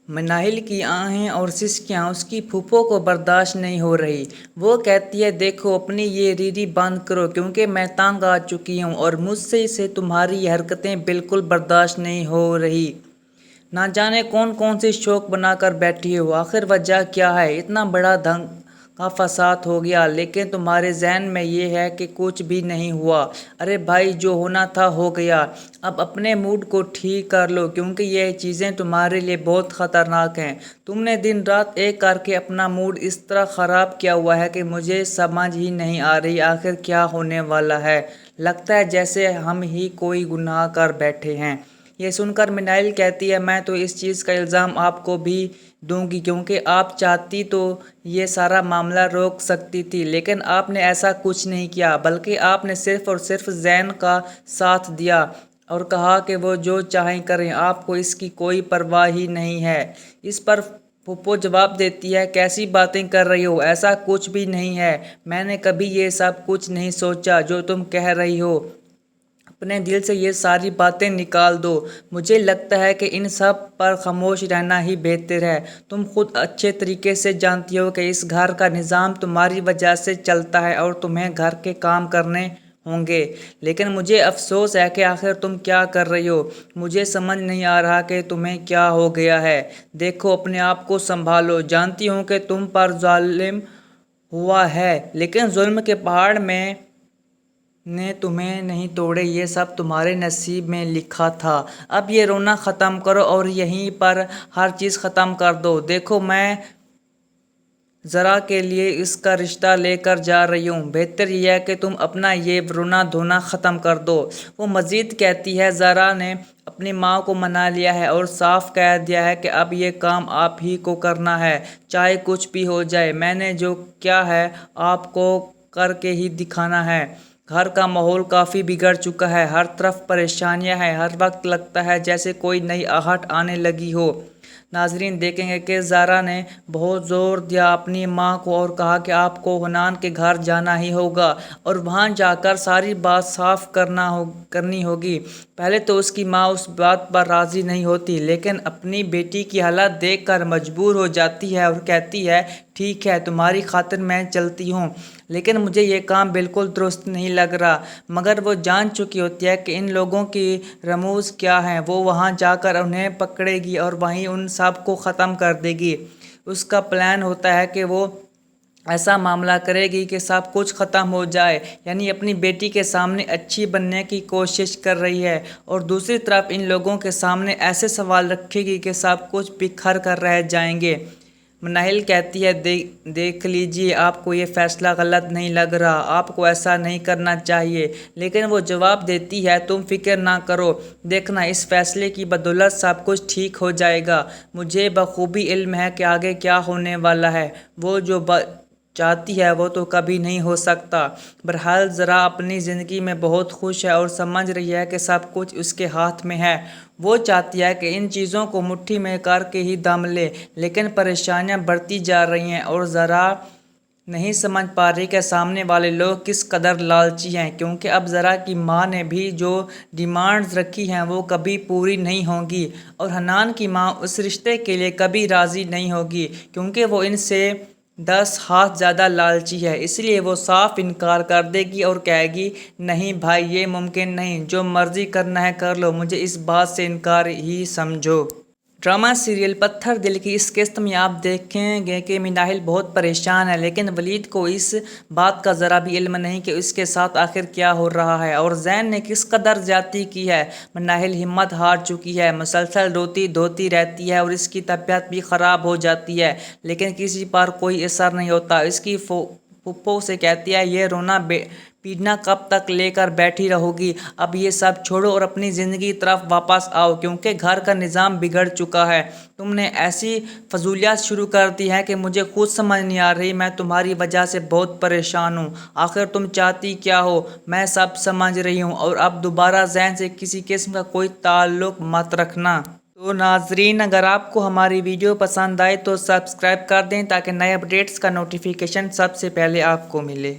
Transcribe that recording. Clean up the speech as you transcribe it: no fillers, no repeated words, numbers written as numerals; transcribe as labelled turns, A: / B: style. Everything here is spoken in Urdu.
A: مناہل کی آہیں اور سسکیاں اس کی پھوپھو کو برداشت نہیں ہو رہی۔ وہ کہتی ہے دیکھو اپنی یہ ریری بند کرو کیونکہ میں تنگ آ چکی ہوں اور مجھ سے تمہاری یہ حرکتیں بالکل برداشت نہیں ہو رہی۔ نہ جانے کون کون سی شوق بنا کر بیٹھی ہو، آخر وجہ کیا ہے؟ اتنا بڑا دنگا فساد ہو گیا لیکن تمہارے ذہن میں یہ ہے کہ کچھ بھی نہیں ہوا۔ ارے بھائی جو ہونا تھا ہو گیا، اب اپنے موڈ کو ٹھیک کر لو کیونکہ یہ چیزیں تمہارے لیے بہت خطرناک ہیں۔ تم نے دن رات ایک کر کے اپنا موڈ اس طرح خراب کیا ہوا ہے کہ مجھے سمجھ ہی نہیں آ رہی آخر کیا ہونے والا ہے۔ لگتا ہے جیسے ہم ہی کوئی گناہ کر بیٹھے ہیں۔ یہ سن کر مناہل کہتی ہے میں تو اس چیز کا الزام آپ کو بھی دوں گی کیونکہ آپ چاہتی تو یہ سارا معاملہ روک سکتی تھی لیکن آپ نے ایسا کچھ نہیں کیا بلکہ آپ نے صرف اور صرف زین کا ساتھ دیا اور کہا کہ وہ جو چاہیں کریں، آپ کو اس کی کوئی پرواہ ہی نہیں ہے۔ اس پر پھوپھو جواب دیتی ہے کیسی باتیں کر رہی ہو، ایسا کچھ بھی نہیں ہے، میں نے کبھی یہ سب کچھ نہیں سوچا جو تم کہہ رہی ہو، اپنے دل سے یہ ساری باتیں نکال دو۔ مجھے لگتا ہے کہ ان سب پر خاموش رہنا ہی بہتر ہے۔ تم خود اچھے طریقے سے جانتی ہو کہ اس گھر کا نظام تمہاری وجہ سے چلتا ہے اور تمہیں گھر کے کام کرنے ہوں گے، لیکن مجھے افسوس ہے کہ آخر تم کیا کر رہی ہو۔ مجھے سمجھ نہیں آ رہا کہ تمہیں کیا ہو گیا ہے۔ دیکھو اپنے آپ کو سنبھالو، جانتی ہوں کہ تم پر ظلم ہوا ہے لیکن ظلم کے پہاڑ نے تمہیں نہیں توڑے، یہ سب تمہارے نصیب میں لکھا تھا۔ اب یہ رونا ختم کرو اور یہیں پر ہر چیز ختم کر دو۔ دیکھو میں زارا کے لیے اس کا رشتہ لے کر جا رہی ہوں، بہتر یہ ہے کہ تم اپنا یہ رونا دھونا ختم کر دو۔ وہ مزید کہتی ہے زارا نے اپنی ماں کو منا لیا ہے اور صاف کہہ دیا ہے کہ اب یہ کام آپ ہی کو کرنا ہے، چاہے کچھ بھی ہو جائے۔ میں نے جو کیا ہے آپ کو کر کے ہی دکھانا ہے۔ گھر کا ماحول کافی بگڑ چکا ہے، ہر طرف پریشانیاں ہیں، ہر وقت لگتا ہے جیسے کوئی نئی آہٹ آنے لگی ہو۔ ناظرین دیکھیں گے کہ زارا نے بہت زور دیا اپنی ماں کو اور کہا کہ آپ کو حنان کے گھر جانا ہی ہوگا اور وہاں جا کر ساری بات صاف کرنی ہوگی۔ پہلے تو اس کی ماں اس بات پر راضی نہیں ہوتی لیکن اپنی بیٹی کی حالت دیکھ کر مجبور ہو جاتی ہے اور کہتی ہے ٹھیک ہے تمہاری خاطر میں چلتی ہوں، لیکن مجھے یہ کام بالکل درست نہیں لگ رہا۔ مگر وہ جان چکی ہوتی ہے کہ ان لوگوں کی رموز کیا ہیں، وہ وہاں جا کر انہیں پکڑے گی اور وہیں ان سب کو ختم کر دے گی۔ اس کا پلان ہوتا ہے کہ وہ ایسا معاملہ کرے گی کہ سب کچھ ختم ہو جائے، یعنی اپنی بیٹی کے سامنے اچھی بننے کی کوشش کر رہی ہے اور دوسری طرف ان لوگوں کے سامنے ایسے سوال رکھے گی کہ سب کچھ بکھر کر رہ جائیں گے۔ مناہل کہتی ہے دیکھ لیجیے آپ کو یہ فیصلہ غلط نہیں لگ رہا، آپ کو ایسا نہیں کرنا چاہیے، لیکن وہ جواب دیتی ہے تم فکر نہ کرو، دیکھنا اس فیصلے کی بدولت سب کچھ ٹھیک ہو جائے گا۔ مجھے بخوبی علم ہے کہ آگے کیا ہونے والا ہے، وہ جو چاہتی ہے وہ تو کبھی نہیں ہو سکتا۔ بہرحال زارا اپنی زندگی میں بہت خوش ہے اور سمجھ رہی ہے کہ سب کچھ اس کے ہاتھ میں ہے۔ وہ چاہتی ہے کہ ان چیزوں کو مٹھی میں کر کے ہی دم لے، لیکن پریشانیاں بڑھتی جا رہی ہیں اور زارا نہیں سمجھ پا رہی کہ سامنے والے لوگ کس قدر لالچی ہیں کیونکہ اب زارا کی ماں نے بھی جو ڈیمانڈز رکھی ہیں وہ کبھی پوری نہیں ہوں گی اور حنان کی ماں اس رشتے کے لیے کبھی راضی نہیں ہوگی کیونکہ وہ ان سے 10 ہاتھ زیادہ لالچی ہے، اس لیے وہ صاف انکار کر دے گی اور کہے گی نہیں بھائی یہ ممکن نہیں، جو مرضی کرنا ہے کر لو، مجھے اس بات سے انکار ہی سمجھو۔ ڈرامہ سیریل پتھر دل کی اس قسط میں آپ دیکھیں گے کہ مناہل بہت پریشان ہے لیکن ولید کو اس بات کا ذرا بھی علم نہیں کہ اس کے ساتھ آخر کیا ہو رہا ہے اور زین نے کس قدر زیادتی کی ہے۔ مناہل ہمت ہار چکی ہے، مسلسل روتی دھوتی رہتی ہے اور اس کی طبیعت بھی خراب ہو جاتی ہے لیکن کسی پر کوئی اثر نہیں ہوتا۔ اس کی پھوپھو سے کہتی ہے یہ رونا پیٹنا کب تک لے کر بیٹھی رہو گی، اب یہ سب چھوڑو اور اپنی زندگی کی طرف واپس آؤ کیونکہ گھر کا نظام بگڑ چکا ہے۔ تم نے ایسی فضولیات شروع کر دی ہیں کہ مجھے خود سمجھ نہیں آ رہی، میں تمہاری وجہ سے بہت پریشان ہوں، آخر تم چاہتی کیا ہو، میں سب سمجھ رہی ہوں اور اب دوبارہ زین سے کسی قسم کا کوئی تعلق مت رکھنا۔ تو ناظرین اگر آپ کو ہماری ویڈیو پسند آئے تو سبسکرائب کر دیں تاکہ نئے اپڈیٹس کا نوٹیفیکیشن سب سے پہلے آپ کو ملے۔